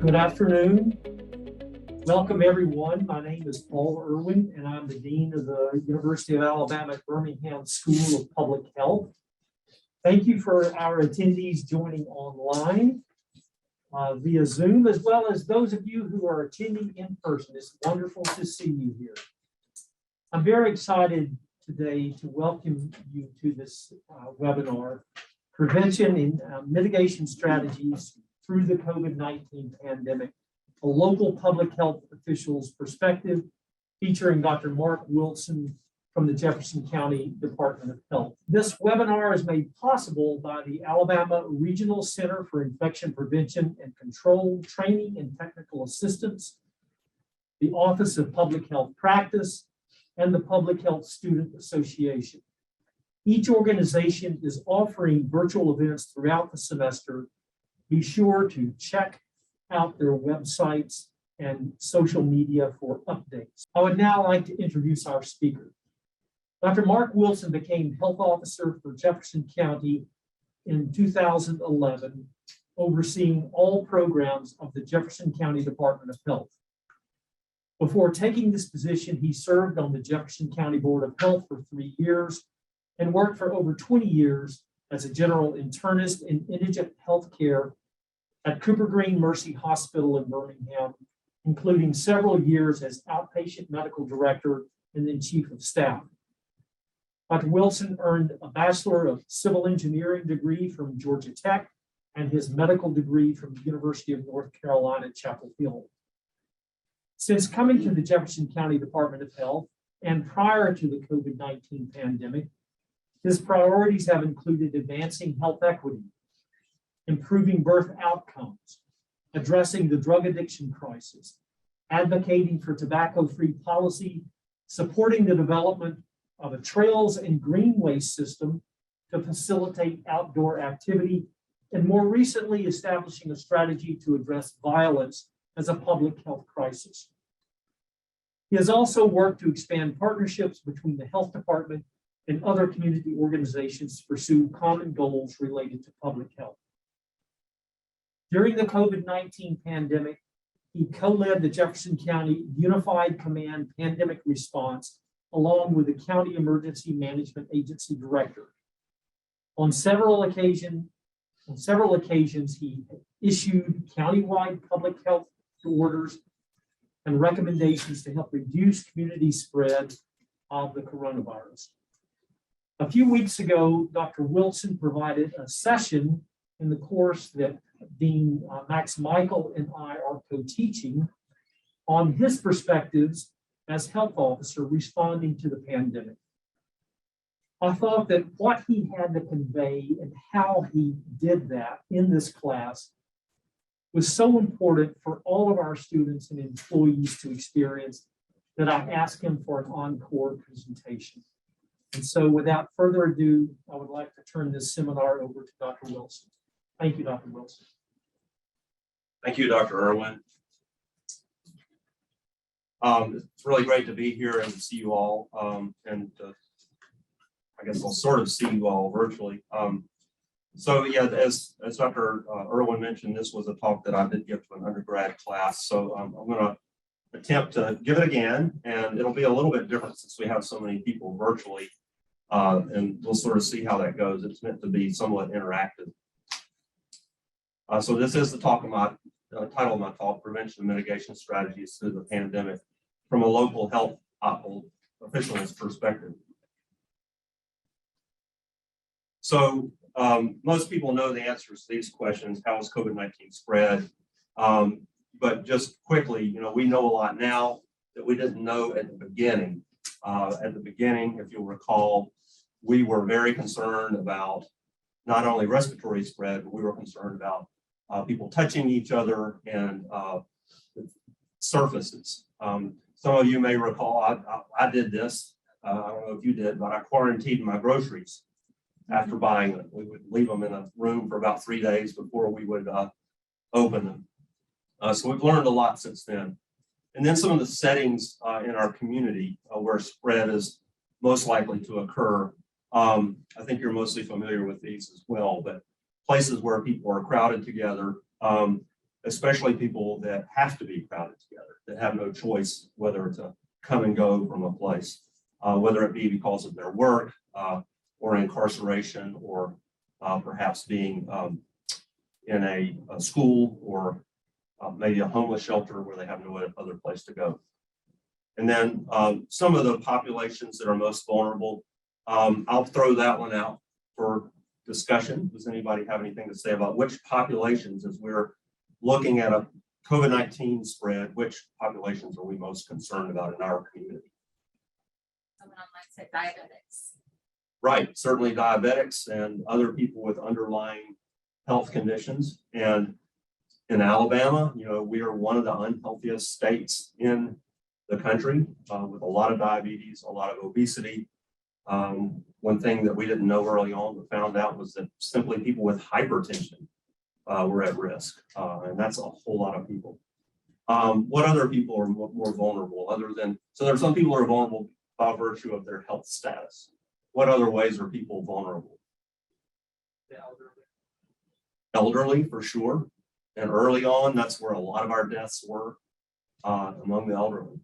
Good afternoon. Welcome everyone. My name is Paul Irwin and I'm the Dean of the University of Alabama at Birmingham School of Public Health. Thank you for our attendees joining online via Zoom, as well as those of you who are attending in person. It's wonderful to see you here. I'm very excited today to welcome you to this webinar, Prevention and Mitigation Strategies through the COVID-19 pandemic, a local public health official's perspective, featuring Dr. Mark Wilson from the Jefferson County Department of Health. This webinar is made possible by the Alabama Regional Center for Infection Prevention and Control Training and Technical Assistance, the Office of Public Health Practice, and the Public Health Student Association. Each organization is offering virtual events throughout the semester. Be sure to check out their websites and social media for updates. I would now like to introduce our speaker. Dr. Mark Wilson became health officer for Jefferson County in 2011, overseeing all programs of the Jefferson County Department of Health. Before taking this position, he served on the Jefferson County Board of Health for 3 years and worked for over 20 years as a general internist in indigent health care at Cooper Green Mercy Hospital in Birmingham, including several years as outpatient medical director and then chief of staff. Dr. Wilson earned a Bachelor of Civil Engineering degree from Georgia Tech and his medical degree from the University of North Carolina, Chapel Hill. Since coming to the Jefferson County Department of Health and prior to the COVID-19 pandemic, his priorities have included advancing health equity, improving birth outcomes, addressing the drug addiction crisis, advocating for tobacco-free policy, supporting the development of a trails and greenway system to facilitate outdoor activity, and more recently establishing a strategy to address violence as a public health crisis. He has also worked to expand partnerships between the health department and other community organizations to pursue common goals related to public health. During the COVID-19 pandemic, he co-led the Jefferson County Unified Command Pandemic Response along with the County Emergency Management Agency Director. On several occasions, he issued countywide public health orders and recommendations to help reduce community spread of the coronavirus. A few weeks ago, Dr. Wilson provided a session in the course that Dean Max Michael and I are co-teaching on his perspectives as health officer responding to the pandemic. I thought that what he had to convey and how he did that in this class was so important for all of our students and employees to experience that I asked him for an encore presentation. And so without further ado, I would like to turn this seminar over to Dr. Wilson. Thank you, Dr. Wilson. Thank you, Dr. Irwin. It's really great to be here and see you all. I guess I'll sort of see you all virtually. So yeah, as Dr. Irwin mentioned, this was a talk that I did give to an undergrad class. So I'm going to attempt to give it again, and it'll be a little bit different since we have so many people virtually. And we'll sort of see how that goes. It's meant to be somewhat interactive. So this is the talk of my title of my talk: Prevention and Mitigation Strategies through the Pandemic from a Local Health Official's Perspective. So most people know the answers to these questions. How is COVID-19 spread? But just quickly, we know a lot now that we didn't know at the beginning. If you'll recall, we were very concerned about not only respiratory spread, but we were concerned about people touching each other and surfaces. Some of you may recall, I did this. I don't know if you did, but I quarantined my groceries after buying them. We would leave them in a room for about 3 days before we would open them. So we've learned a lot since then. And then some of the settings in our community where spread is most likely to occur. I think you're mostly familiar with these as well, but places where people are crowded together, especially people that have to be crowded together, that have no choice whether to come and go from a place, whether it be because of their work or incarceration or perhaps being in a school or maybe a homeless shelter where they have no other place to go. And then some of the populations that are most vulnerable, I'll throw that one out for discussion. Does anybody have anything to say about which populations, as we're looking at a COVID-19 spread, which populations are we most concerned about in our community? Someone online said diabetics. Right, certainly diabetics and other people with underlying health conditions. And in Alabama, you know, we are one of the unhealthiest states in the country with a lot of diabetes, a lot of obesity. One thing that we didn't know early on but found out was that simply people with hypertension were at risk, and that's a whole lot of people. What other people are more vulnerable other than, so there are some people who are vulnerable by virtue of their health status. What other ways are people vulnerable? The elderly. Elderly, for sure. And early on, that's where a lot of our deaths were among the elderly.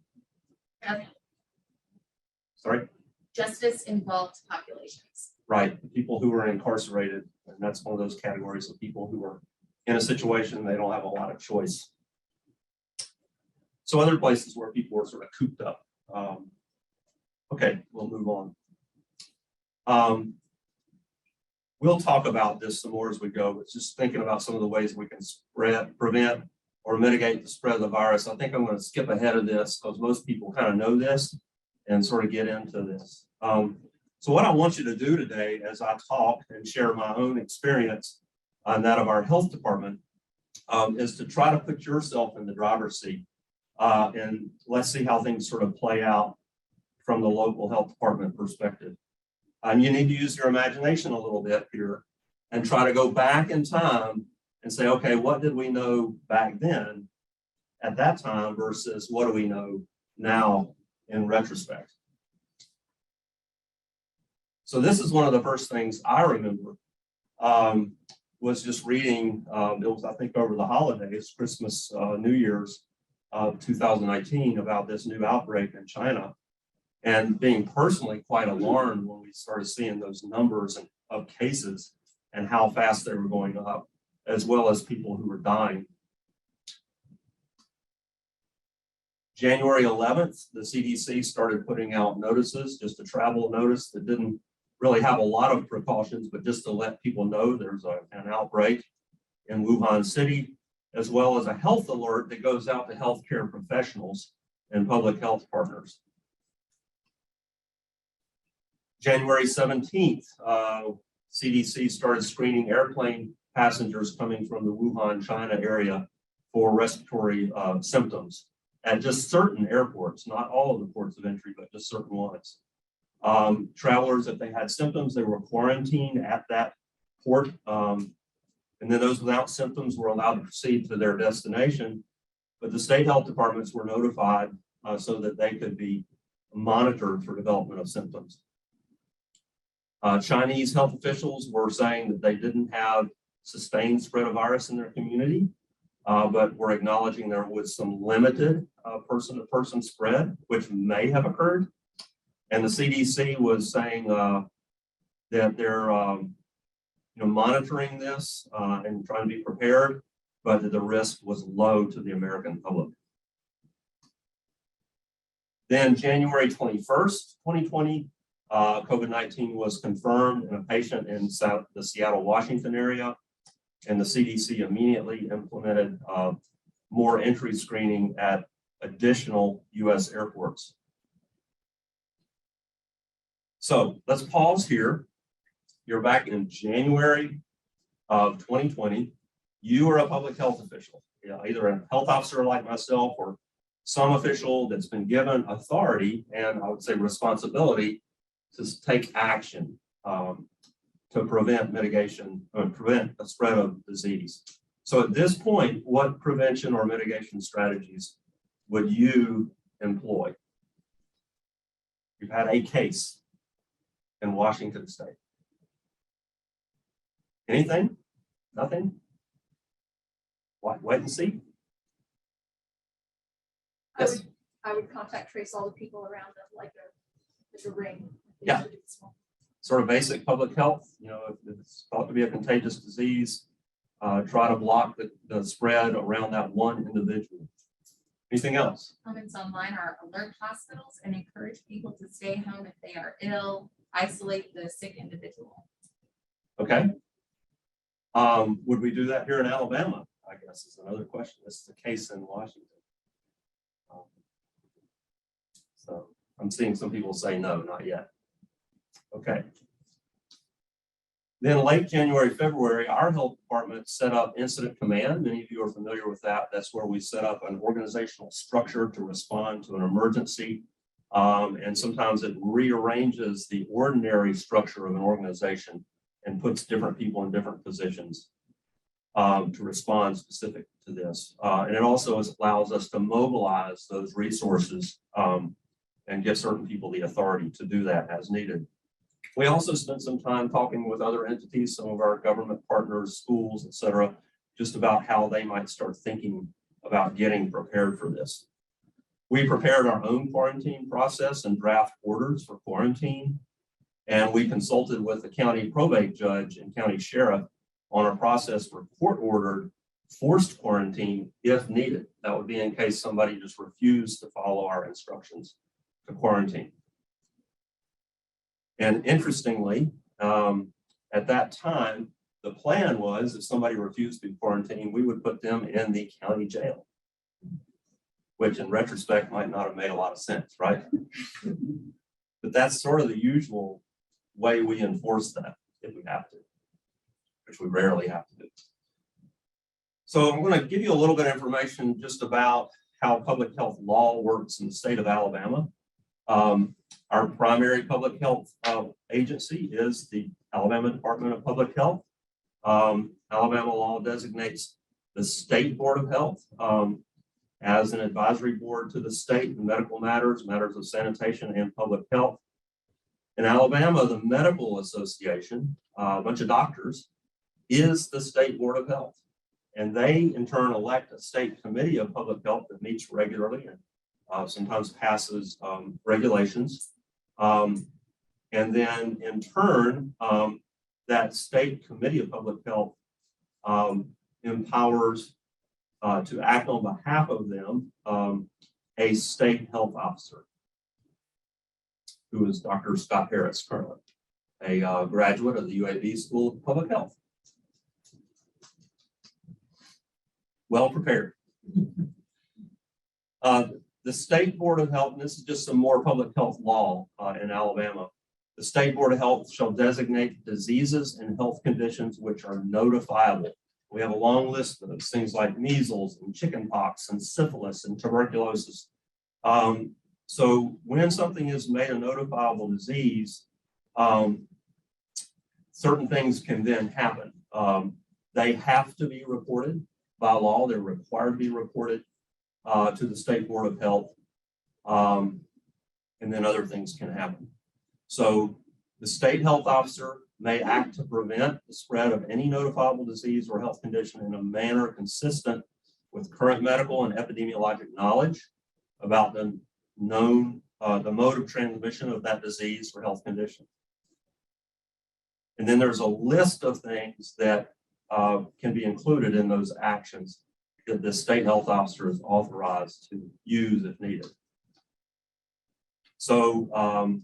Sorry? Justice-involved populations. Right, people who are incarcerated, and that's one of those categories of people who are in a situation they don't have a lot of choice. So other places where people are sort of cooped up. Okay, we'll move on. We'll talk about this some more as we go, but just thinking about some of the ways we can prevent or mitigate the spread of the virus. I think I'm going to skip ahead of this because most people kind of know this and sort of get into this. So what I want you to do today as I talk and share my own experience and that of our health department is to try to put yourself in the driver's seat and let's see how things sort of play out from the local health department perspective. And you need to use your imagination a little bit here and try to go back in time and say, okay, what did we know back then at that time versus what do we know now in retrospect? So this is one of the first things I remember was just reading, it was I think over the holidays, Christmas, New Year's of 2019 about this new outbreak in China. And being personally quite alarmed when we started seeing those numbers of cases and how fast they were going up, as well as people who were dying. January 11th, the CDC started putting out notices, just a travel notice that didn't really have a lot of precautions, but just to let people know there's an outbreak in Wuhan City, as well as a health alert that goes out to healthcare professionals and public health partners. January 17th, CDC started screening airplane passengers coming from the Wuhan, China area for respiratory symptoms at just certain airports, not all of the ports of entry, but just certain ones. Travelers, if they had symptoms, they were quarantined at that port. And then those without symptoms were allowed to proceed to their destination. But the state health departments were notified so that they could be monitored for development of symptoms. Chinese health officials were saying that they didn't have sustained spread of virus in their community, but were acknowledging there was some limited person-to-person spread, which may have occurred. And the CDC was saying that they're monitoring this and trying to be prepared, but that the risk was low to the American public. Then January 21st, 2020, COVID-19 was confirmed in a patient in the Seattle, Washington area, and the CDC immediately implemented more entry screening at additional US airports. So let's pause here. You're back in January of 2020. You are a public health official, either a health officer like myself or some official that's been given authority and I would say responsibility to take action to prevent prevent the spread of disease. So at this point, what prevention or mitigation strategies would you employ? You've had a case in Washington State. Anything? Nothing? wait and see. Yes. I would contact trace all the people around them like a ring. Yeah. Sort of basic public health, you know, if it's thought to be a contagious disease, try to block the spread around that one individual. Anything else? Comments online are alert hospitals and encourage people to stay home if they are ill, isolate the sick individual. Okay. Would we do that here in Alabama? I guess is another question. This is the case in Washington. So I'm seeing some people say no, not yet. Okay. Then late January, February, our health department set up incident command. Many of you are familiar with that. That's where we set up an organizational structure to respond to an emergency. And sometimes it rearranges the ordinary structure of an organization and puts different people in different positions to respond specific to this. And it also allows us to mobilize those resources and give certain people the authority to do that as needed. We also spent some time talking with other entities, some of our government partners, schools, et cetera, just about how they might start thinking about getting prepared for this. We prepared our own quarantine process and draft orders for quarantine. And we consulted with the county probate judge and county sheriff on a process for court-ordered forced quarantine if needed. That would be in case somebody just refused to follow our instructions to quarantine. And interestingly, at that time, the plan was if somebody refused to be quarantined, we would put them in the county jail, which in retrospect might not have made a lot of sense, right? But that's sort of the usual way we enforce that if we have to, which we rarely have to do. So I'm going to give you a little bit of information just about how public health law works in the state of Alabama. Our primary public health agency is the Alabama Department of Public Health. Alabama law designates the State Board of Health as an advisory board to the state in medical matters, matters of sanitation and public health. In Alabama, the Medical Association, a bunch of doctors, is the State Board of Health. And they in turn elect a state committee of public health that meets regularly and sometimes passes regulations. And then in turn, that state committee of public health empowers to act on behalf of them a state health officer, who is Dr. Scott Harris currently, a graduate of the UAB School of Public Health. Well prepared. The State Board of Health, and this is just some more public health law in Alabama. The State Board of Health shall designate diseases and health conditions which are notifiable. We have a long list of those, things like measles and chickenpox and syphilis and tuberculosis. So when something is made a notifiable disease, certain things can then happen. They have to be reported by law. They're required to be reported to the State Board of Health, and then other things can happen. So the state health officer may act to prevent the spread of any notifiable disease or health condition in a manner consistent with current medical and epidemiologic knowledge about the known, the mode of transmission of that disease or health condition. And then there's a list of things that can be included in those actions that the state health officer is authorized to use if needed. So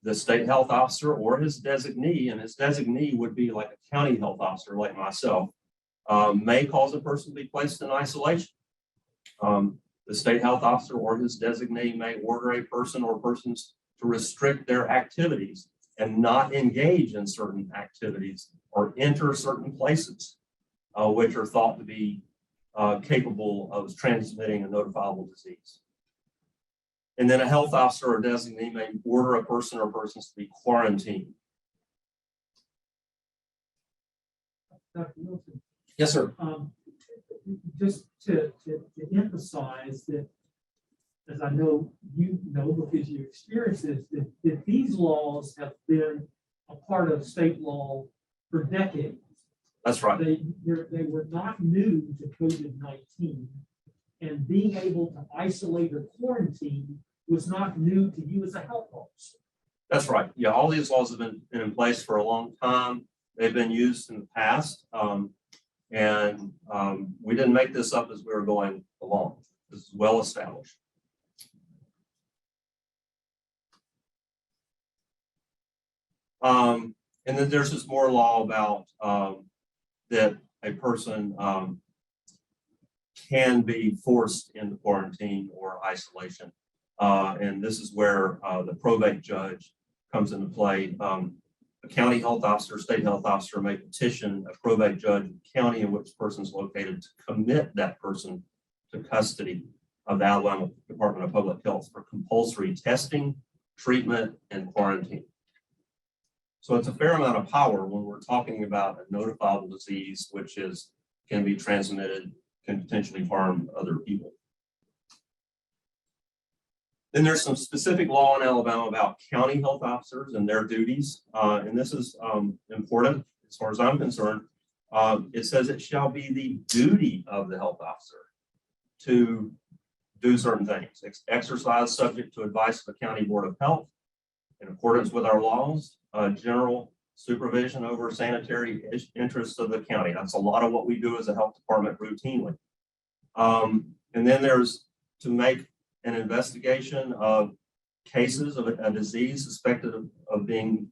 the state health officer or his designee, and his designee would be like a county health officer like myself, may cause a person to be placed in isolation. The state health officer or his designee may order a person or persons to restrict their activities and not engage in certain activities or enter certain places which are thought to be capable of transmitting a notifiable disease. And then a health officer or designee may order a person or persons to be quarantined. Dr. Wilson, Yes, sir. just to emphasize that, as I know you know because you experience this, that these laws have been a part of state law for decades. That's right. They were not new to COVID-19. And being able to isolate or quarantine was not new to you as a health officer. That's right. Yeah, all these laws have been in place for a long time. They've been used in the past. We didn't make this up as we were going along. This is well established. And then there's this more law about that a person can be forced into quarantine or isolation. And this is where the probate judge comes into play. A county health officer, state health officer may petition a probate judge in the county in which the person is located to commit that person to custody of the Alabama Department of Public Health for compulsory testing, treatment, and quarantine. So it's a fair amount of power when we're talking about a notifiable disease, which can be transmitted, can potentially harm other people. Then there's some specific law in Alabama about county health officers and their duties. And this is important as far as I'm concerned. It says it shall be the duty of the health officer to do certain things. Exercise subject to advice of the county board of health in accordance with our laws, general supervision over sanitary interests of the county. That's a lot of what we do as a health department routinely. And then there's to make an investigation of cases of a disease suspected of being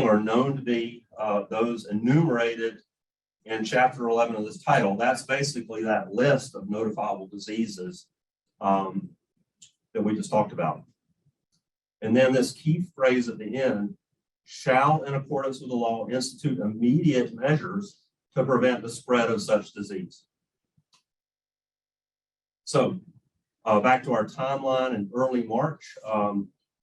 or known to be those enumerated in Chapter 11 of this title. That's basically that list of notifiable diseases that we just talked about. And then this key phrase at the end, shall in accordance with the law institute immediate measures to prevent the spread of such disease. So back to our timeline in early March,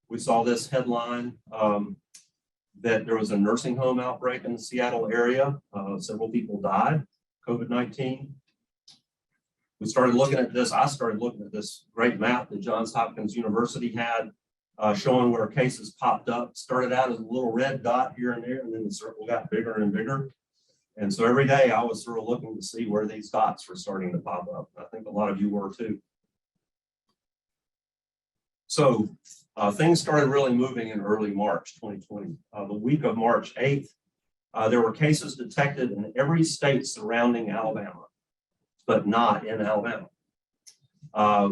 we saw this headline that there was a nursing home outbreak in the Seattle area. Several people died, COVID-19. We started looking at this. I started looking at this great map that Johns Hopkins University had showing where cases popped up. Started out as a little red dot here and there, and then the circle got bigger and bigger. And so every day I was sort of looking to see where these dots were starting to pop up. I think a lot of you were too. So things started really moving in early March 2020. The week of March 8th, there were cases detected in every state surrounding Alabama, but not in Alabama.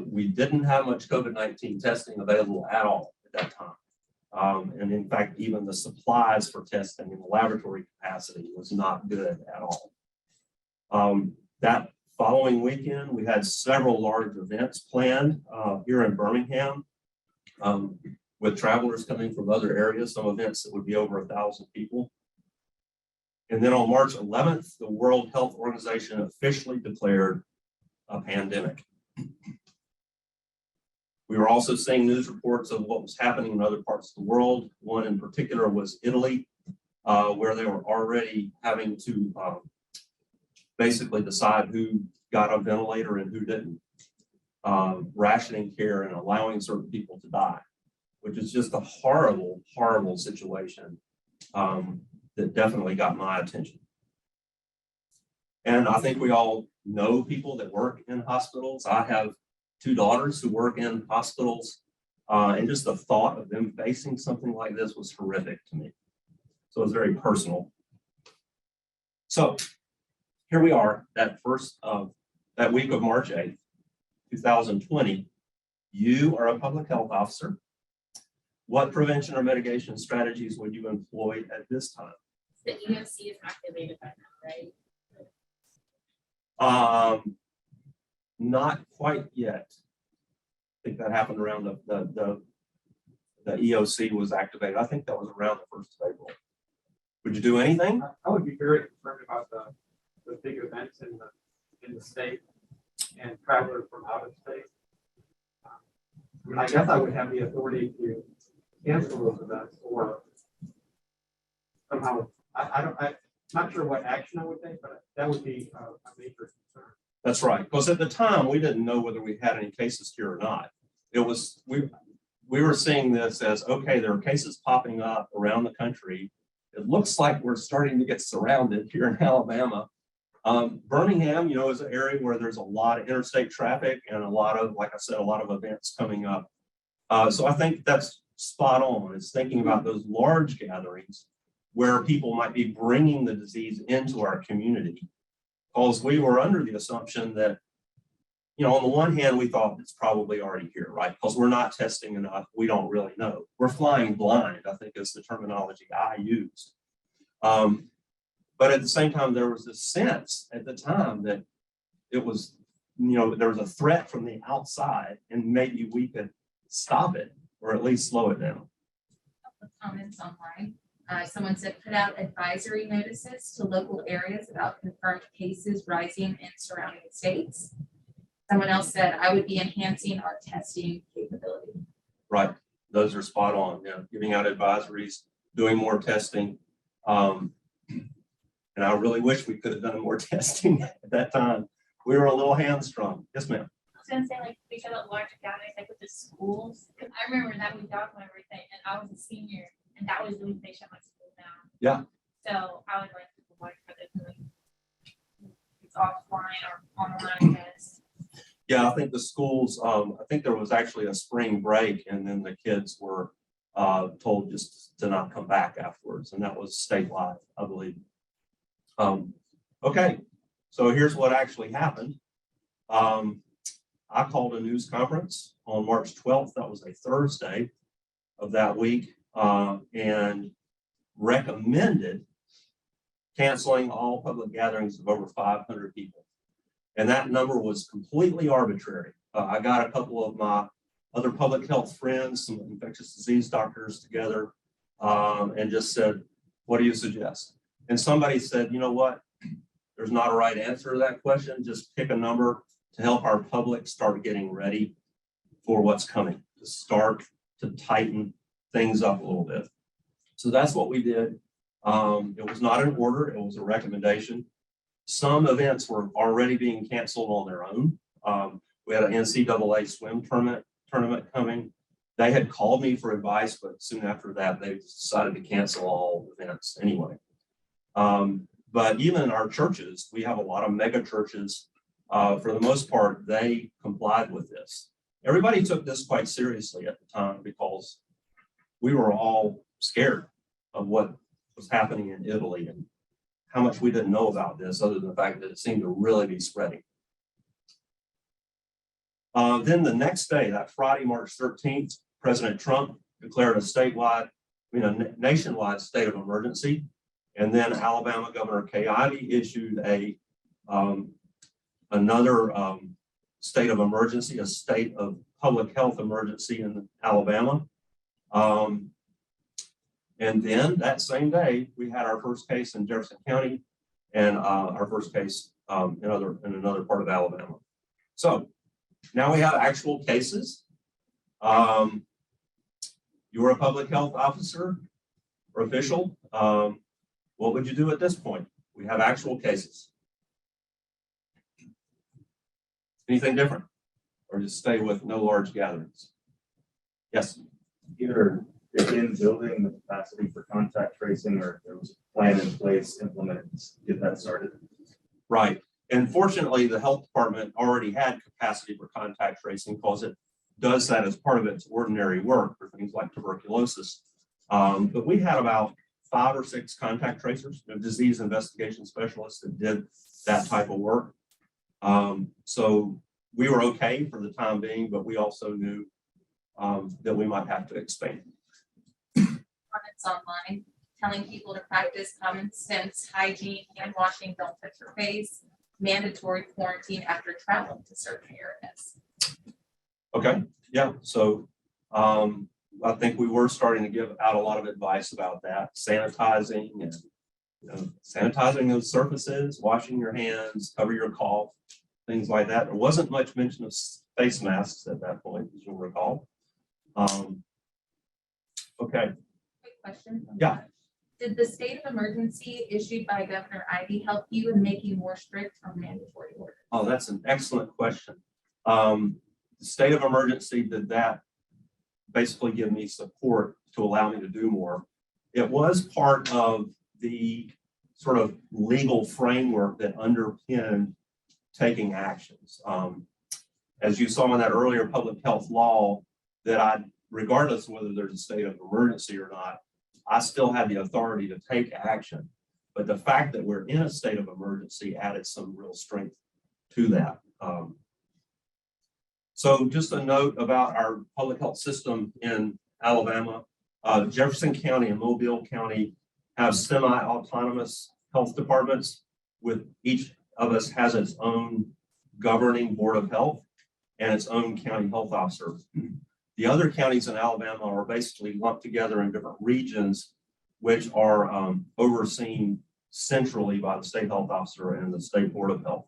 We didn't have much COVID-19 testing available at all at that time. And in fact, even the supplies for testing in the laboratory capacity was not good at all. That following weekend, we had several large events planned here in Birmingham with travelers coming from other areas, some events that would be over 1,000 people. And then on March 11th, the World Health Organization officially declared a pandemic. We were also seeing news reports of what was happening in other parts of the world. One in particular was Italy, where they were already having to basically decide who got a ventilator and who didn't, rationing care and allowing certain people to die, which is just a horrible, horrible situation that definitely got my attention. And I think we all know people that work in hospitals. I have 2 daughters who work in hospitals, and just the thought of them facing something like this was horrific to me. So it was very personal. So here we are, that week of March 8th, 2020. You are a public health officer. What prevention or mitigation strategies would you employ at this time? The EOC is activated by now, right? Not quite yet. I think that happened around the EOC was activated. I think that was around the 1st of April. Would you do anything? I would be very concerned about the big events in the state and travelers from out of state. I mean, I guess I would have the authority to cancel those events or somehow, I'm not sure what action I would take, but that would be a major concern. That's right, because at the time we didn't know whether we had any cases here or not. It was we were seeing this as, okay, there are cases popping up around the country. it looks like we're starting to get surrounded here in Alabama. Birmingham, is an area where there's a lot of interstate traffic and a lot of, like I said, a lot of events coming up. So I think that's spot on. It's thinking about those large gatherings where people might be bringing the disease into our community. Because we were under the assumption that, on the one hand, we thought it's probably already here, right? Because we're not testing enough. We don't really know. We're flying blind, I think is the terminology I used. But at the same time, there was this sense at the time that it was, there was a threat from the outside and maybe we could stop it or at least slow it down. Comments online. Someone said, put out advisory notices to local areas about confirmed cases rising in surrounding states. Someone else said, I would be enhancing our testing capability. Right. Those are spot on. Yeah. Giving out advisories, doing more testing. And I really wish we could have done more testing at that time. We were a little hamstrung. Yes, ma'am. I was gonna say, like, we had a large gatherings, like with the schools, because I remember that week, that was my birthday, and I was a senior, and that was the week they shut my school down. Yeah. So I would like people like for this, like, it's offline or online test. Yeah, I think the schools, I think there was actually a spring break and then the kids were told just to not come back afterwards. And that was statewide, I believe. Okay, so here's what actually happened. I called a news conference on March 12th. That was a Thursday of that week, and recommended canceling all public gatherings of over 500 people. And that number was completely arbitrary. I got a couple of my other public health friends, some infectious disease doctors together, and just said, what do you suggest? And somebody said, you know what? There's not a right answer to that question. Just pick a number to help our public start getting ready for what's coming, to start to tighten things up a little bit. So that's what we did. It was not an order, it was a recommendation. Some events were already being canceled on their own. We had an NCAA swim tournament coming. They had called me for advice, but soon after that, they decided to cancel all events anyway. But even in our churches, we have a lot of mega churches. For the most part, they complied with this. Everybody took this quite seriously at the time because we were all scared of what was happening in Italy and how much we didn't know about this other than the fact that it seemed to really be spreading. Then the next day, that Friday, March 13th, President Trump declared a nationwide state of emergency. And then Alabama Governor Kay Ivey issued another state of emergency, a state of public health emergency in Alabama. And then that same day, we had our first case in Jefferson County and our first case in another part of Alabama. So now we have actual cases. You're a public health officer or official. What would you do at this point? We have actual cases. Anything different? Or just stay with no large gatherings? Yes. Either begin building the capacity for contact tracing, or there was a plan in place, implemented, get that started. Right. And fortunately, the health department already had capacity for contact tracing because it does that as part of its ordinary work for things like tuberculosis. But we had about 5 or 6 contact tracers, disease investigation specialists that did that type of work. So we were okay for the time being, but we also knew that we might have to expand. Comments online, telling people to practice common sense, hygiene, hand washing, don't touch your face, mandatory quarantine after traveling to certain areas. Okay, yeah, so I think we were starting to give out a lot of advice about that, sanitizing and sanitizing those surfaces, washing your hands, cover your cough, things like that. There wasn't much mention of face masks at that point, as you'll recall. Okay. Quick question. Yeah. Did the state of emergency issued by Governor Ivey help you in making more strict or mandatory orders? Oh, that's an excellent question. The state of emergency did that basically give me support to allow me to do more. it was part of the sort of legal framework that underpinned taking actions. As you saw in that earlier public health law, that regardless of whether there's a state of emergency or not, I still have the authority to take action. But the fact that we're in a state of emergency added some real strength to that. So just a note about our public health system in Alabama. Jefferson County and Mobile County have semi-autonomous health departments, with each of us has its own governing board of health and its own county health officer. The other counties in Alabama are basically lumped together in different regions, which are overseen centrally by the state health officer and the state board of health.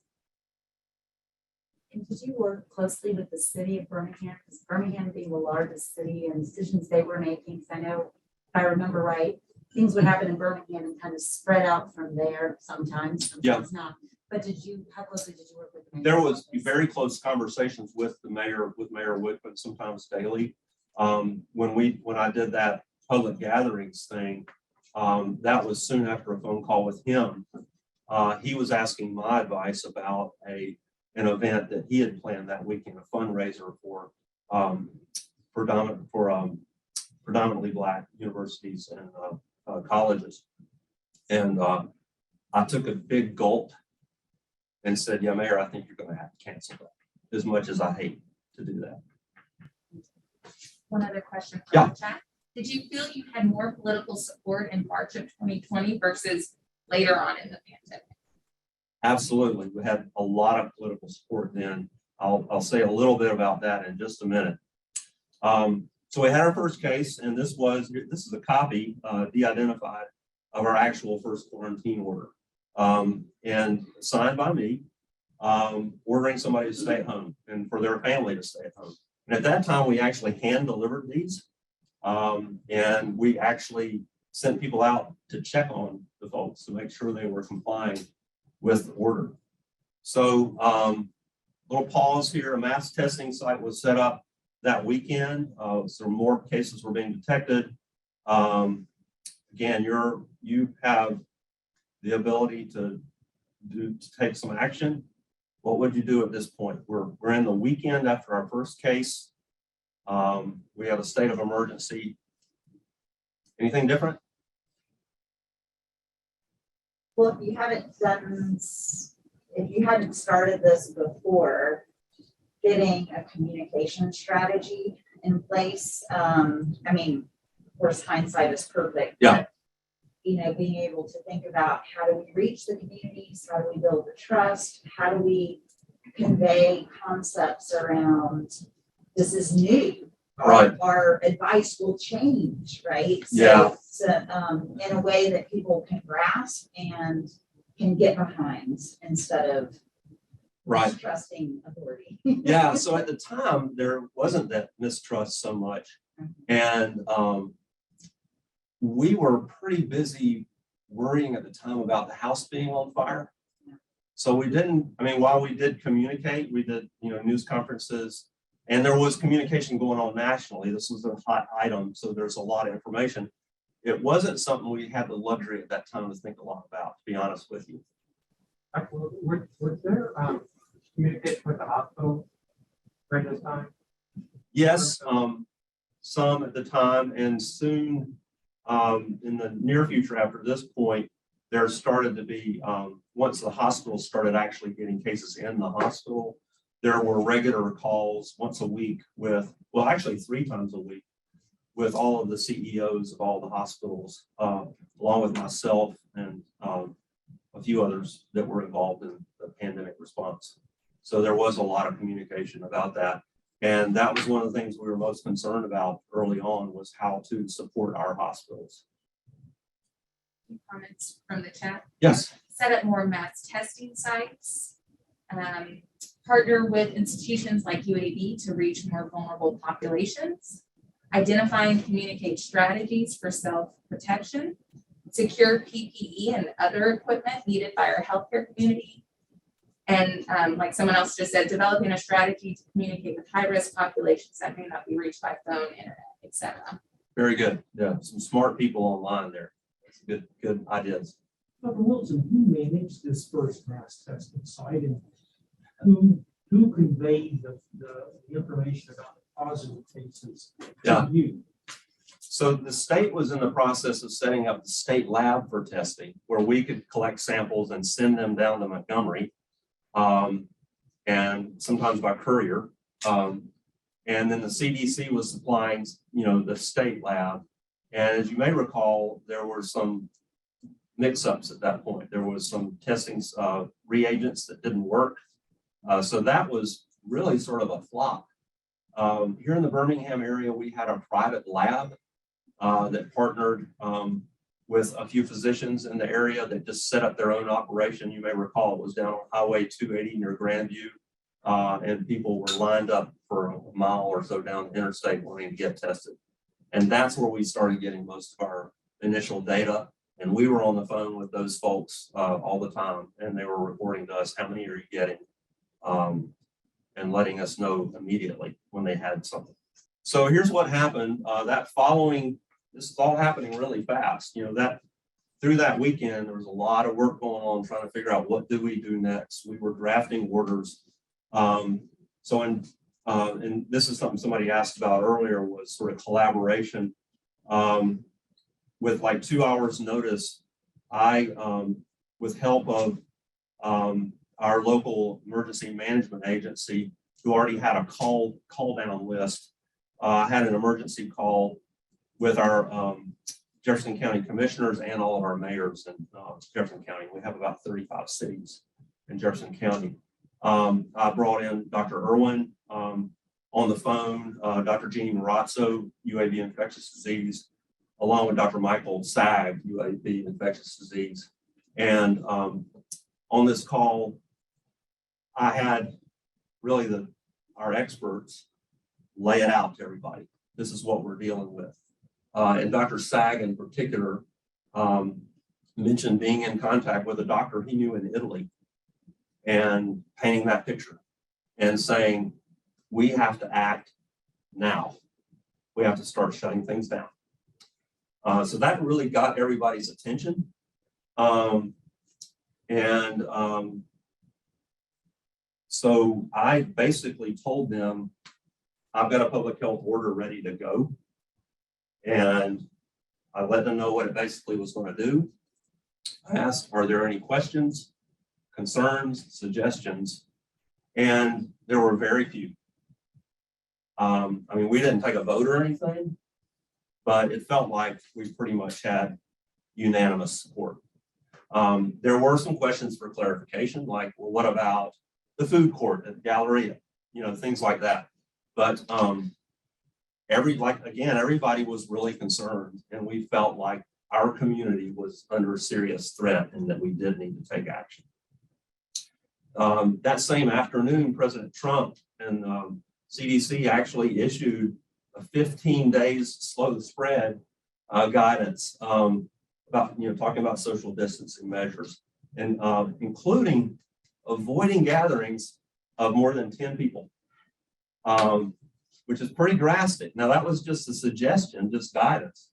And did you work closely with the city of Birmingham? Because Birmingham being the largest city and decisions they were making, because I know, if I remember right, things would happen in Birmingham and kind of spread out from there sometimes not. But how closely did you work with the mayor? There was very close conversations with Mayor Woodford, sometimes daily. When I did that public gatherings thing, that was soon after a phone call with him. He was asking my advice about an event that he had planned that weekend, a fundraiser for predominantly Black universities and colleges. And I took a big gulp and said, yeah, Mayor, I think you're going to have to cancel that, as much as I hate to do that. One other question Yeah. from the chat. Did you feel you had more political support in March of 2020 versus later on in the pandemic? Absolutely. We had a lot of political support then. I'll say a little bit about that in just a minute. So we had our first case, and this is a copy, de-identified, of our actual first quarantine order. And signed by me, ordering somebody to stay at home and for their family to stay at home. And at that time, we actually hand delivered these. And we actually sent people out to check on the folks to make sure they were complying with the order. So little pause here, a mass testing site was set up that weekend. So more cases were being detected. Again, you have the ability to take some action. What would you do at this point? We're in the weekend after our first case. We have a state of emergency. Anything different? Well, if you hadn't started this before, getting a communication strategy in place, I mean, of course, hindsight is perfect. Yeah. But, being able to think about how do we reach the communities, how do we build the trust, how do we convey concepts around this is new. Right. Our advice will change, right? Yeah. So in a way that people can grasp and can get behind instead of mistrusting authority. Yeah, so at the time, there wasn't that mistrust so much. And we were pretty busy worrying at the time about the house being on fire. So we didn't, while we did communicate, we did, news conferences, and there was communication going on nationally. This was a hot item, so there's a lot of information. It wasn't something we had the luxury at that time to think a lot about, to be honest with you. Was there communication with the hospital during this time? Yes, some at the time, and soon in the near future after this point, there started to be, once the hospital started actually getting cases in the hospital, there were regular calls once a week actually 3 times a week, with all of the CEOs of all the hospitals, along with myself and a few others that were involved in the pandemic response. So there was a lot of communication about that. And that was one of the things we were most concerned about early on, was how to support our hospitals. Comments from the chat? Yes. Set up more mass testing sites. Partner with institutions like UAB to reach more vulnerable populations. Identify and communicate strategies for self-protection. Secure PPE and other equipment needed by our healthcare community. And like someone else just said, developing a strategy to communicate with high-risk populations that may not be reached by phone, internet, etc. Very good. Yeah, some smart people online there. That's good ideas. Dr. Wilson, who managed this first mass testing site and who conveyed the information about the positive cases Yeah. to you? So the state was in the process of setting up the state lab for testing, where we could collect samples and send them down to Montgomery, and sometimes by courier. And then the CDC was supplying, the state lab. And as you may recall, there were some mix-ups at that point. There was some testing reagents that didn't work. So that was really sort of a flop. Here in the Birmingham area, we had a private lab that partnered with a few physicians in the area that just set up their own operation. You may recall it was down on Highway 280 near Grandview, and people were lined up for a mile or so down the interstate wanting to get tested. And that's where we started getting most of our initial data. And we were on the phone with those folks all the time, and they were reporting to us how many are you getting, and letting us know immediately when they had something. So here's what happened. This is all happening really fast. Through that weekend, there was a lot of work going on trying to figure out what do we do next. We were drafting orders. And this is something somebody asked about earlier, was sort of collaboration. With like 2 hours notice, I, with help of our local emergency management agency, who already had a call down list, had an emergency call with our Jefferson County commissioners and all of our mayors in Jefferson County. We have about 35 cities in Jefferson County. I brought in Dr. Irwin on the phone, Dr. Jeannie Marazzo, UAB infectious disease, along with Dr. Michael Sag, UAB infectious disease. And on this call, I had really our experts lay it out to everybody. This is what we're dealing with. And Dr. Sag in particular mentioned being in contact with a doctor he knew in Italy and painting that picture and saying, we have to act now. We have to start shutting things down. So that really got everybody's attention. So I basically told them, I've got a public health order ready to go. And I let them know what it basically was going to do. I asked, are there any questions, concerns, suggestions? And there were very few. We didn't take a vote or anything, but it felt like we pretty much had unanimous support. There were some questions for clarification, like, well, what about the food court at the Galleria? Things like that. But everybody was really concerned, and we felt like our community was under serious threat and that we did need to take action. That same afternoon, President Trump and CDC actually issued a 15 days slow spread guidance about, talking about social distancing measures, and including avoiding gatherings of more than 10 people. Which is pretty drastic. Now that was just a suggestion, just guidance,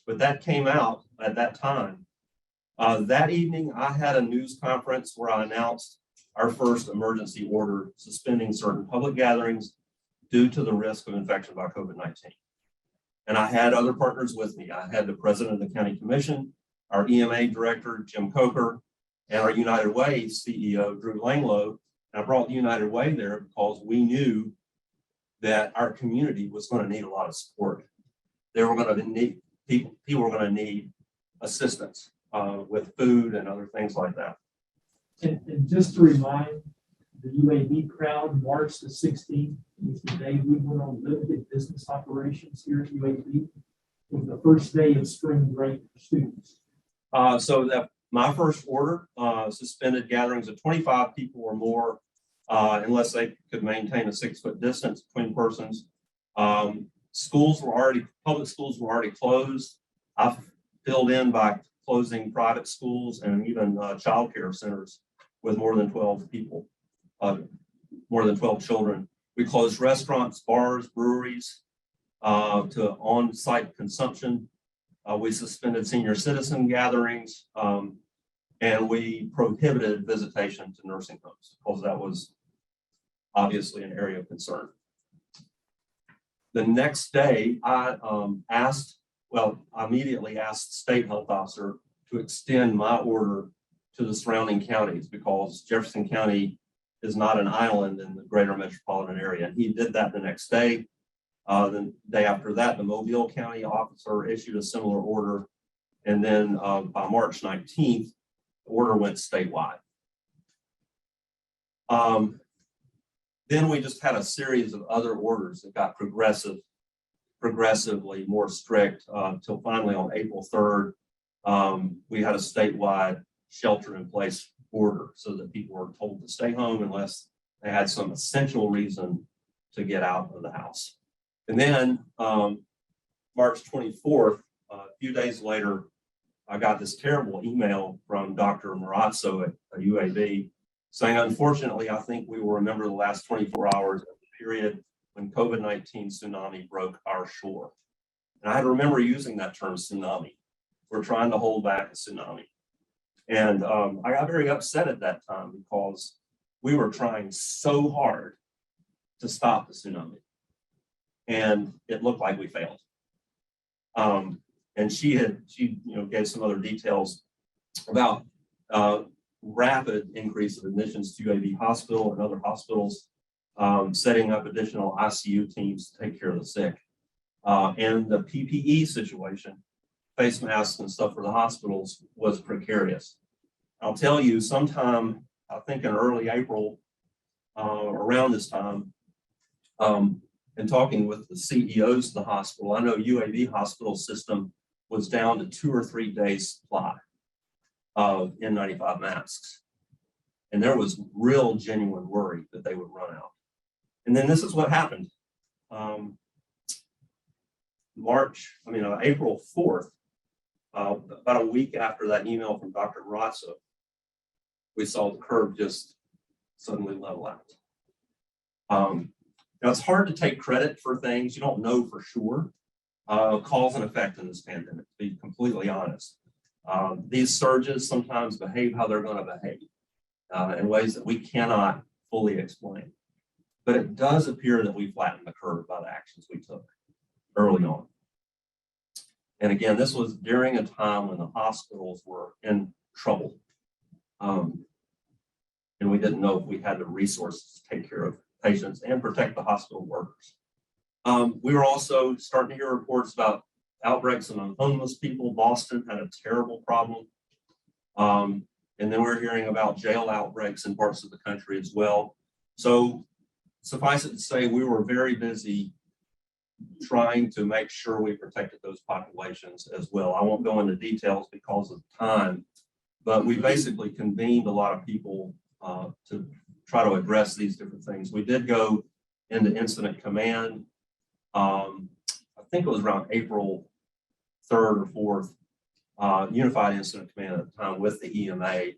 but that came out at that time. That evening, I had a news conference where I announced our first emergency order suspending certain public gatherings due to the risk of infection by COVID-19. And I had other partners with me. I had the president of the county commission, our EMA director, Jim Coker, and our United Way CEO, Drew Langlow. And I brought United Way there because we knew that our community was going to need a lot of support. They were going to need people were going to need assistance with food and other things like that. And just to remind the UAB crowd, March the 16th was the day we went on limited business operations here at UAB. It was the first day of spring break for students. So that my first order suspended gatherings of 25 people or more unless they could maintain a 6-foot distance between persons. Public schools were already closed. I filled in by closing private schools and even childcare centers with more than 12 people, more than 12 children. We closed restaurants, bars, breweries, to on-site consumption. We suspended senior citizen gatherings, and we prohibited visitation to nursing homes because that was obviously an area of concern. The next day, I immediately asked the state health officer to extend my order to the surrounding counties because Jefferson County is not an island in the greater metropolitan area. He did that the next day. The day after that, the Mobile County officer issued a similar order. And then by March 19th, the order went statewide. Then we just had a series of other orders that got progressively more strict until finally on April 3rd, we had a statewide shelter-in-place order so that people were told to stay home unless they had some essential reason to get out of the house. And then March 24th, a few days later, I got this terrible email from Dr. Marazzo at UAB saying, unfortunately, I think we will remember the last 24 hours of the period when COVID-19 tsunami broke our shore. And I remember using that term tsunami. We're trying to hold back a tsunami. And I got very upset at that time because we were trying so hard to stop the tsunami. And it looked like we failed. And she gave some other details about rapid increase of admissions to UAB Hospital and other hospitals, setting up additional ICU teams to take care of the sick. And the PPE situation, face masks and stuff for the hospitals, was precarious. I'll tell you, sometime, I think in early April, around this time, and talking with the CEOs of the hospital, I know UAB hospital system was down to 2 or 3 days supply of N95 masks. And there was real genuine worry that they would run out. And then this is what happened. April 4th, about a week after that email from Dr. Marazzo, we saw the curve just suddenly level out. Now it's hard to take credit for things you don't know for sure. Cause and effect in this pandemic, to be completely honest. These surges sometimes behave how they're going to behave in ways that we cannot fully explain. But it does appear that we flattened the curve by the actions we took early on. And again, this was during a time when the hospitals were in trouble. And we didn't know if we had the resources to take care of patients and protect the hospital workers. We were also starting to hear reports about outbreaks among homeless people. Boston had a terrible problem. And then we're hearing about jail outbreaks in parts of the country as well. So suffice it to say, we were very busy trying to make sure we protected those populations as well. I won't go into details because of time, but we basically convened a lot of people to try to address these different things. We did go into incident command. I think it was around April 3rd or 4th, Unified Incident Command at the time with the EMA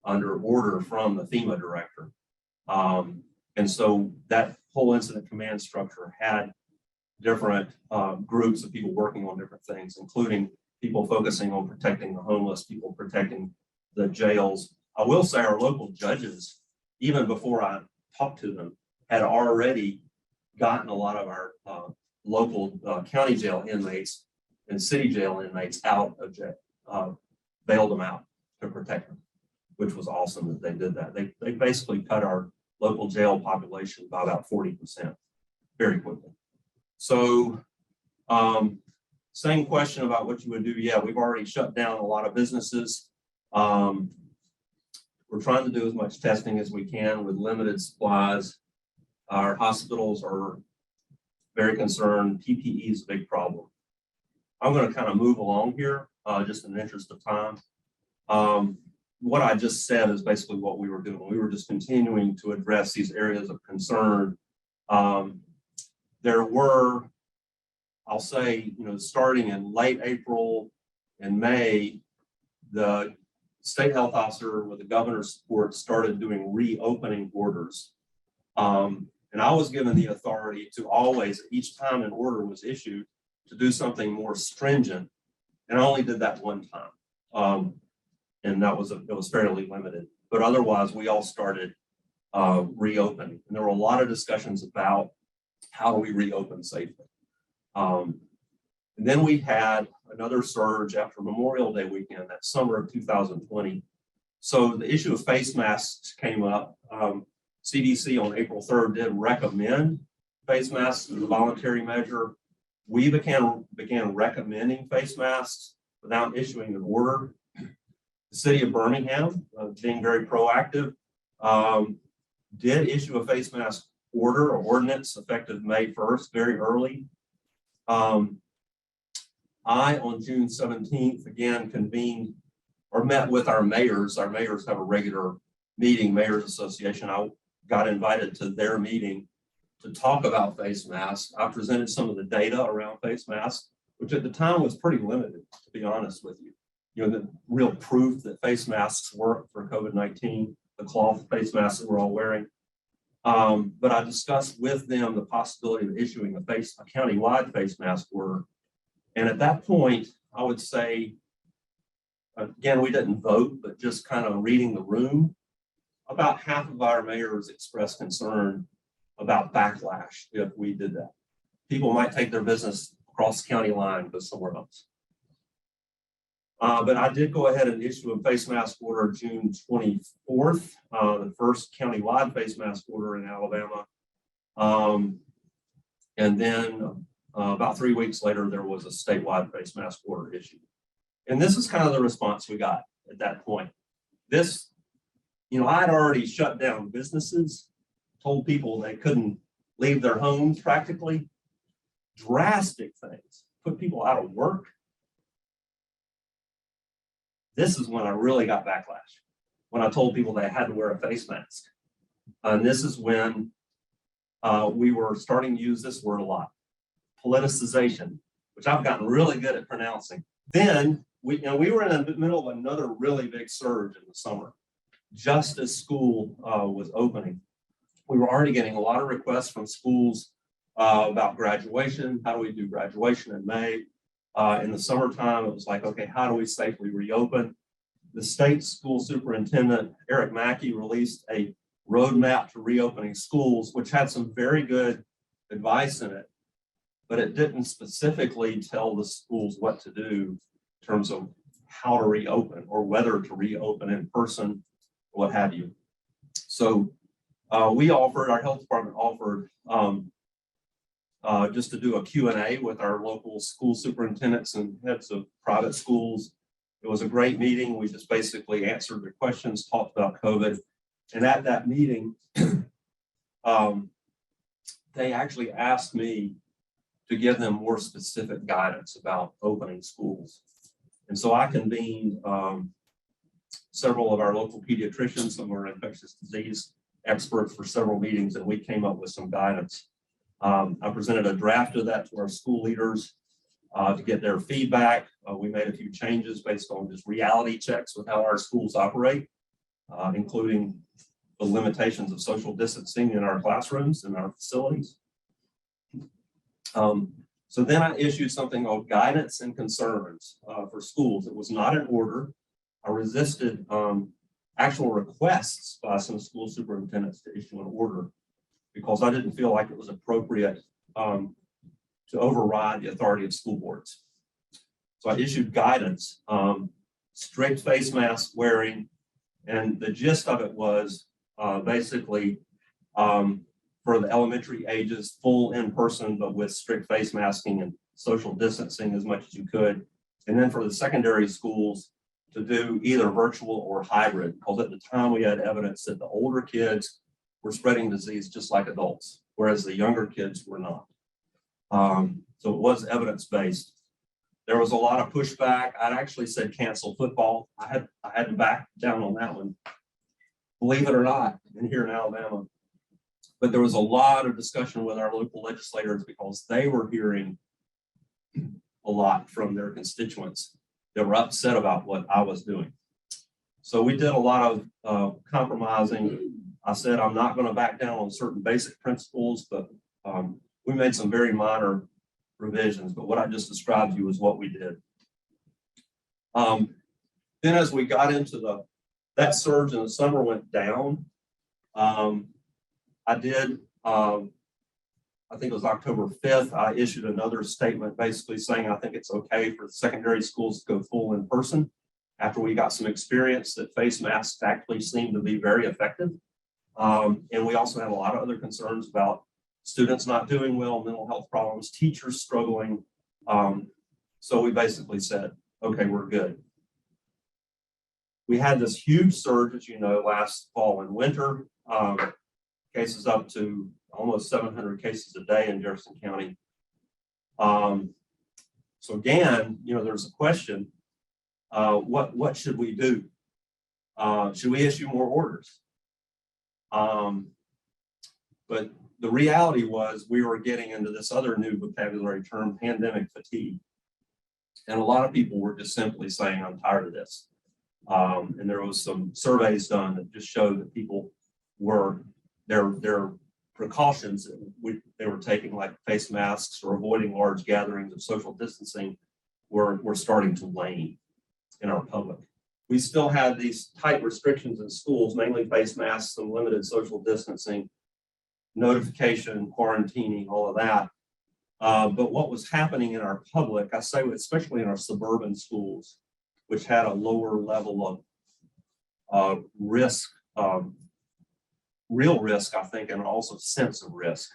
under order from the FEMA director. And so that whole incident command structure had different groups of people working on different things, including people focusing on protecting the homeless, people protecting the jails. I will say our local judges, even before I talked to them, had already gotten a lot of our local county jail inmates and city jail inmates out of jail, bailed them out to protect them, which was awesome that they did that. They basically cut our local jail population by about 40% very quickly. So same question about what you would do. Yeah, we've already shut down a lot of businesses. We're trying to do as much testing as we can with limited supplies. Our hospitals are very concerned. PPE is a big problem. I'm going to kind of move along here, just in the interest of time. What I just said is basically what we were doing. We were just continuing to address these areas of concern. There were, I'll say, starting in late April and May, the state health officer with the governor's support started doing reopening orders. And I was given the authority to always, each time an order was issued, to do something more stringent. And I only did that one time. And it was fairly limited, but otherwise we all started reopening. And there were a lot of discussions about how do we reopen safely. And then we had another surge after Memorial Day weekend, that summer of 2020. So the issue of face masks came up. CDC on April 3rd did recommend face masks as a voluntary measure. We began recommending face masks without issuing an order. The city of Birmingham, being very proactive, did issue a face mask order or ordinance effective May 1st, very early. I, on June 17th, again convened or met with our mayors. Our mayors have a regular meeting, Mayors Association. I got invited to their meeting to talk about face masks. I presented some of the data around face masks, which at the time was pretty limited, to be honest with you. You know, the real proof that face masks work for COVID-19, the cloth face masks that we're all wearing. But I discussed with them the possibility of issuing a county-wide face mask order. And at that point, I would say, again, we didn't vote, but just kind of reading the room, about half of our mayors expressed concern about backlash if we did that. People might take their business across the county line, go somewhere else. But I did go ahead and issue a face mask order June 24th, the first county-wide face mask order in Alabama. And then about 3 weeks later, there was a statewide face mask order issued. And this is kind of the response we got at that point. This, you know, I'd already shut down businesses, told people they couldn't leave their homes practically. Drastic things, put people out of work. This is when I really got backlash, when I told people they had to wear a face mask. And this is when we were starting to use this word a lot, politicization, which I've gotten really good at pronouncing. Then we were in the middle of another really big surge in the summer, just as school was opening. We were already getting a lot of requests from schools about graduation. How do we do graduation in May? In the summertime, it was like, okay, how do we safely reopen? The state school superintendent, Eric Mackey, released a roadmap to reopening schools, which had some very good advice in it, but it didn't specifically tell the schools what to do in terms of how to reopen or whether to reopen in person, what have you. So our health department offered just to do a Q&A with our local school superintendents and heads of private schools. It was a great meeting. We just basically answered their questions, talked about COVID. And at that meeting, they actually asked me to give them more specific guidance about opening schools. And so I convened several of our local pediatricians, some of our infectious disease experts for several meetings, and we came up with some guidance. I presented a draft of that to our school leaders to get their feedback. We made a few changes based on just reality checks with how our schools operate, including the limitations of social distancing in our classrooms and our facilities. So then I issued something called guidance and concerns for schools. It was not an order. I resisted actual requests by some school superintendents to issue an order because I didn't feel like it was appropriate to override the authority of school boards. So I issued guidance, strict face mask wearing, and the gist of it was basically for the elementary ages, full in person, but with strict face masking and social distancing as much as you could. And then for the secondary schools to do either virtual or hybrid, because at the time we had evidence that the older kids were spreading disease just like adults, whereas the younger kids were not. So it was evidence-based. There was a lot of pushback. I'd actually said cancel football. I had to back down on that one, believe it or not, here in Alabama. But there was a lot of discussion with our local legislators because they were hearing a lot from their constituents that were upset about what I was doing. So we did a lot of compromising. I said, I'm not going to back down on certain basic principles, but we made some very minor revisions, but what I just described to you is what we did. Then as we got into that surge in the summer went down, I did, I think it was October 5th, I issued another statement basically saying I think it's okay for secondary schools to go full in person after we got some experience that face masks actually seem to be very effective. And we also have a lot of other concerns about students not doing well, mental health problems, teachers struggling. So we basically said, okay, we're good. We had this huge surge, as you know, last fall and winter, cases up to almost 700 cases a day in Jefferson County. So again, you know, there's a question, what should we do? Should we issue more orders? But the reality was we were getting into this other new vocabulary term, pandemic fatigue. And a lot of people were just simply saying, I'm tired of this. And there was some surveys done that just showed that people were, their precautions that they were taking, like face masks or avoiding large gatherings of social distancing, were starting to wane in our public. We still had these tight restrictions in schools, mainly face masks and limited social distancing, notification, quarantining, all of that. But what was happening in our public, I say especially in our suburban schools, which had a lower level of risk, real risk, I think, and also sense of risk.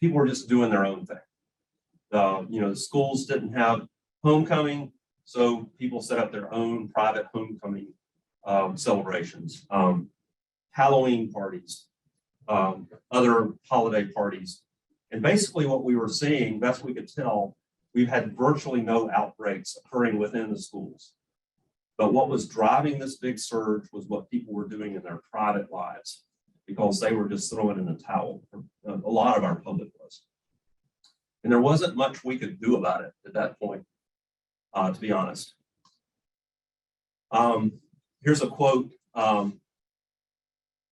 People were just doing their own thing. You know, the schools didn't have homecoming, so people set up their own private homecoming celebrations, Halloween parties, other holiday parties. And basically what we were seeing, best we could tell, we've had virtually no outbreaks occurring within the schools. But what was driving this big surge was what people were doing in their private lives, because they were just throwing in the towel. A lot of our public was. And there wasn't much we could do about it at that point, to be honest. Here's a quote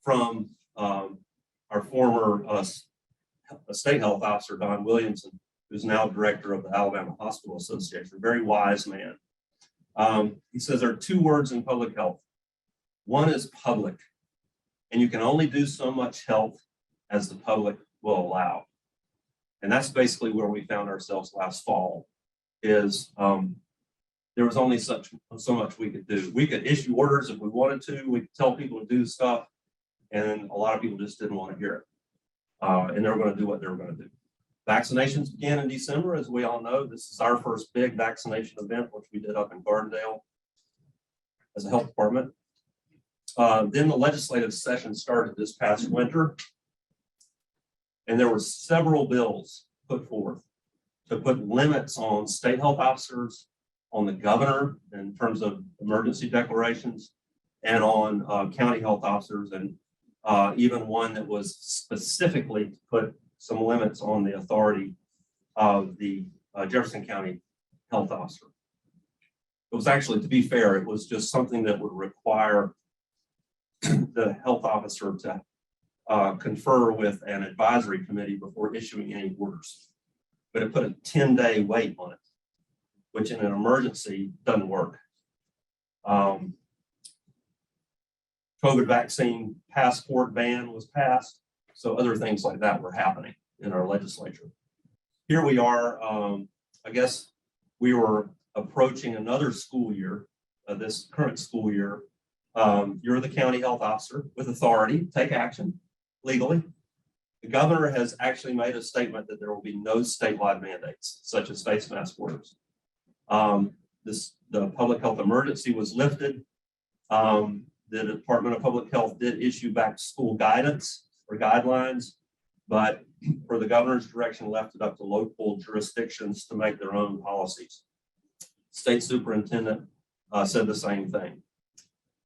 from our former state health officer, Don Williamson, who's now director of the Alabama Hospital Association, a very wise man. He says there are two words in public health. One is public, and you can only do so much health as the public will allow. And that's basically where we found ourselves last fall, is there was only so much we could do. We could issue orders if we wanted to, we could tell people to do stuff, and a lot of people just didn't want to hear it. And they were going to do what they were going to do. Vaccinations began in December, as we all know. This is our first big vaccination event, which we did up in Gardendale as a health department. Then the legislative session started this past winter, and there were several bills put forth to put limits on state health officers, on the governor in terms of emergency declarations, and on county health officers, and even one that was specifically to put some limits on the authority of the Jefferson County health officer. It was actually, to be fair, it was just something that would require the health officer to confer with an advisory committee before issuing any orders. But it put a 10-day wait on it, which in an emergency doesn't work. COVID vaccine passport ban was passed. So other things like that were happening in our legislature. Here we are, I guess we were approaching another school year, this current school year. You're the county health officer with authority, take action legally. The governor has actually made a statement that there will be no statewide mandates, such as face mask orders. The public health emergency was lifted. The Department of Public Health did issue back to school guidance or guidelines, but for the governor's direction, left it up to local jurisdictions to make their own policies. State superintendent said the same thing.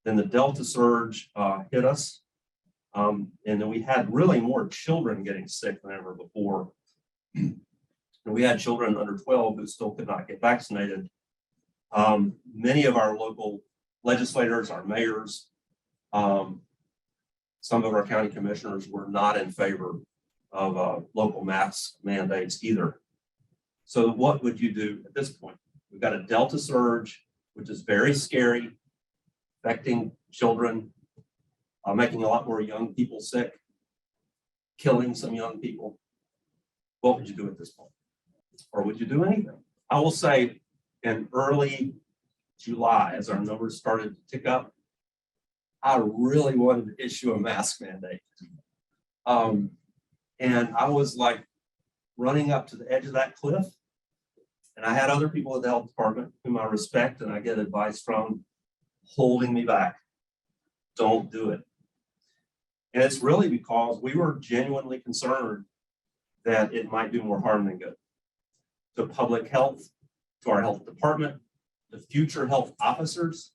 Then the Delta surge hit us, and then we had really more children getting sick than ever before. And we had children under 12 who still could not get vaccinated. Many of our local legislators, our mayors, some of our county commissioners were not in favor of local mask mandates either. So what would you do at this point? We've got a Delta surge, which is very scary, affecting children, making a lot more young people sick, killing some young people. What would you do at this point? Or would you do anything? I will say in early July, as our numbers started to tick up, I really wanted to issue a mask mandate. And I was like running up to the edge of that cliff. And I had other people at the health department whom I respect and I get advice from, holding me back. Don't do it. And it's really because we were genuinely concerned that it might do more harm than good to public health, to our health department, to future health officers,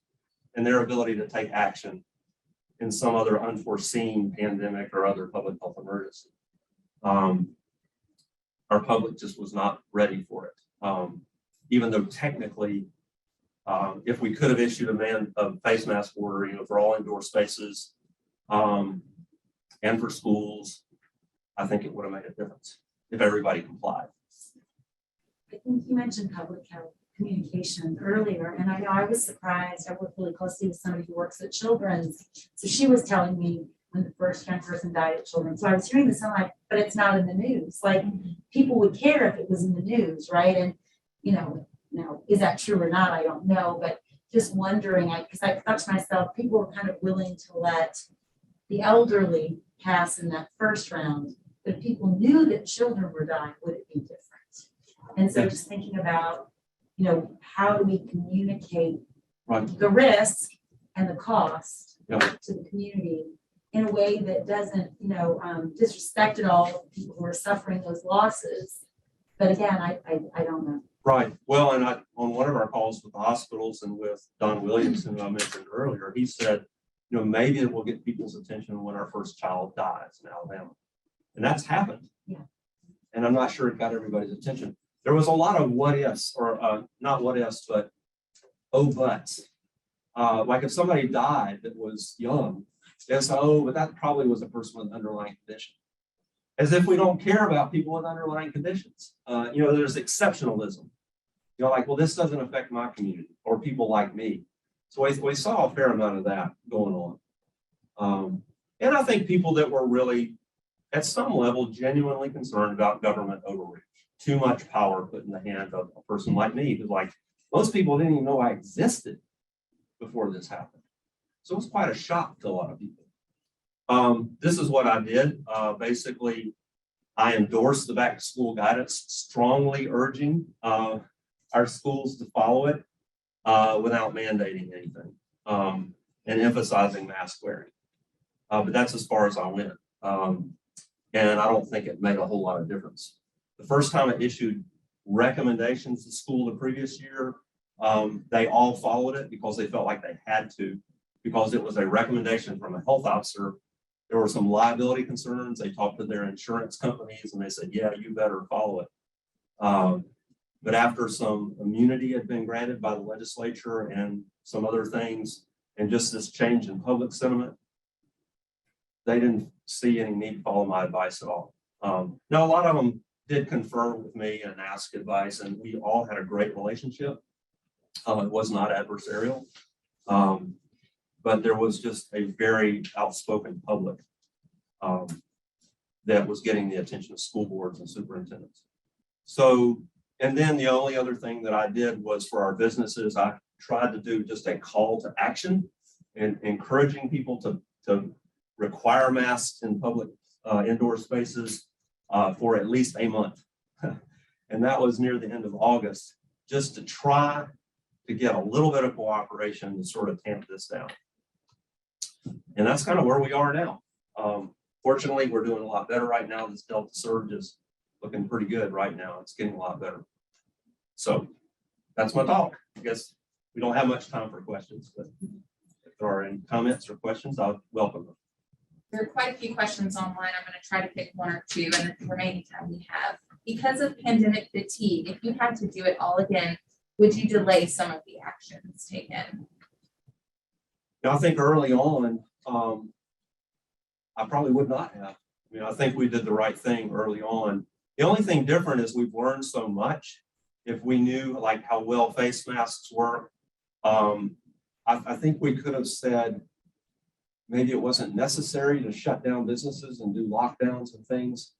and their ability to take action in some other unforeseen pandemic or other public health emergency. Our public just was not ready for it. Even though technically, if we could have issued a face mask order, for all indoor spaces and for schools, I think it would have made a difference if everybody complied. I think you mentioned public health communication earlier, and I know I was surprised. I work really closely with somebody who works at Children's. So she was telling me when the first young person died at Children's. So I was hearing this, and I'm like, but it's not in the news. Like, people would care if it was in the news, right? And, now, is that true or not? I don't know, but just wondering, because I thought to myself, people were kind of willing to let the elderly pass in that first round, but if people knew that children were dying, would it be different? And so just thinking about, how do we communicate the risk and the cost to the community in a way that doesn't, disrespect at all the people who are suffering those losses. But again, I don't know. Right. Well, and on one of our calls with the hospitals and with Don Williamson, who I mentioned earlier, he said, maybe it will get people's attention when our first child dies in Alabama. And that's happened. Yeah. And I'm not sure it got everybody's attention. There was a lot of what ifs, or not what ifs, but oh buts. Like if somebody died that was young, they'll say, oh, but that probably was a person with an underlying condition. As if we don't care about people with underlying conditions. There's exceptionalism. Like, well, this doesn't affect my community or people like me. So we saw a fair amount of that going on. And I think people that were really, at some level, genuinely concerned about government overreach. Too much power put in the hand of a person like me, who's like, most people didn't even know I existed before this happened. So it was quite a shock to a lot of people. This is what I did. Basically, I endorsed the back to school guidance, strongly urging our schools to follow it without mandating anything and emphasizing mask wearing. But that's as far as I went. And I don't think it made a whole lot of difference. The first time I issued recommendations to school the previous year, they all followed it because they felt like they had to, because it was a recommendation from a health officer. There were some liability concerns. They talked to their insurance companies and they said, yeah, you better follow it. But after some immunity had been granted by the legislature and some other things, and just this change in public sentiment, they didn't see any need to follow my advice at all. Now, a lot of them did confer with me and ask advice, and we all had a great relationship. It was not adversarial. But there was just a very outspoken public that was getting the attention of school boards and superintendents. So, and then the only other thing that I did was for our businesses, I tried to do just a call to action and encouraging people to require masks in public indoor spaces for at least a month. And that was near the end of August, just to try to get a little bit of cooperation to sort of tamp this down. And that's kind of where we are now. Fortunately, we're doing a lot better right now. This Delta surge is looking pretty good right now. It's getting a lot better. So that's my talk. I guess we don't have much time for questions, but if there are any comments or questions, I'll welcome them. There are quite a few questions online. I'm going to try to pick one or two in the remaining time we have. Because of pandemic fatigue, if you had to do it all again, would you delay some of the actions taken? Now, I think early on, I probably would not have. I mean, I think we did the right thing early on. The only thing different is we've learned so much. If we knew like how well face masks work, I think we could have said maybe it wasn't necessary to shut down businesses and do lockdowns and things.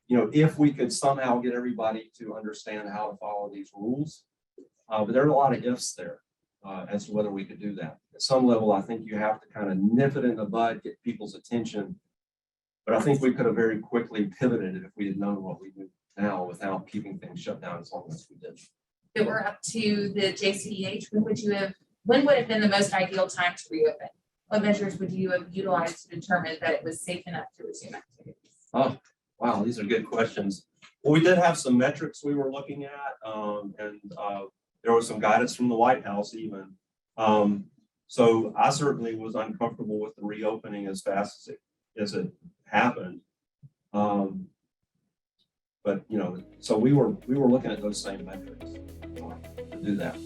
You know, if we could somehow get everybody to understand how to follow these rules. But there are a lot of ifs there as to whether we could do that. At some level, I think you have to kind of nip it in the bud, get people's attention. But I think we could have very quickly pivoted if we had known what we do now without keeping things shut down as long as we did. If it were up to the JCDH, when would have been the most ideal time to reopen? What measures would you have utilized to determine that it was safe enough to resume activities? Oh, wow, these are good questions. Well, we did have some metrics we were looking at, and there was some guidance from the White House even. So I certainly was uncomfortable with the reopening as fast as it happened. But you know, so we were looking at those same metrics to do that.